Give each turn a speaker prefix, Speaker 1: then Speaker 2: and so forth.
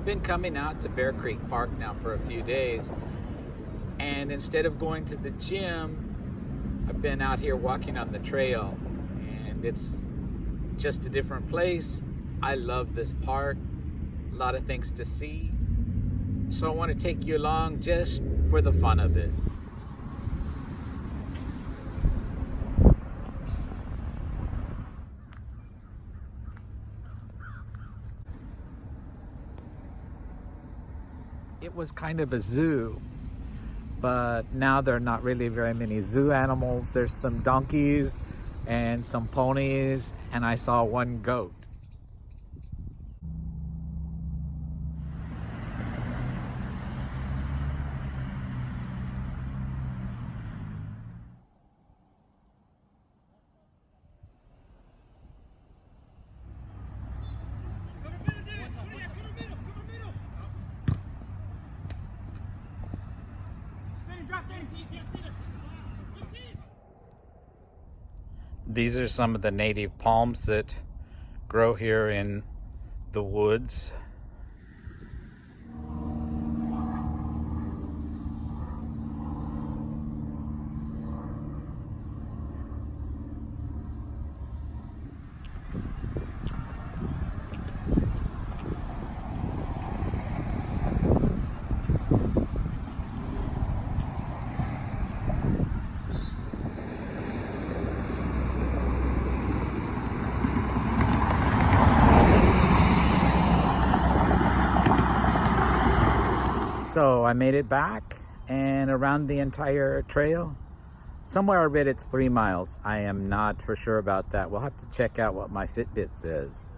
Speaker 1: I've been coming out to Bear Creek Park now for a few days, and instead of going to the gym, I've been out here walking on the trail, and it's just a different place. I love this park, a lot of things to see, so I want to take you along just for the fun of it. It was kind of a zoo, but now there are not really very many zoo animals. There's some donkeys and some ponies, and I saw one goat. These are some of the native palms that grow here in the woods. So I made it back and around the entire trail. Somewhere I read it's 3 miles. I am not for sure about that. We'll have to check out what my Fitbit says.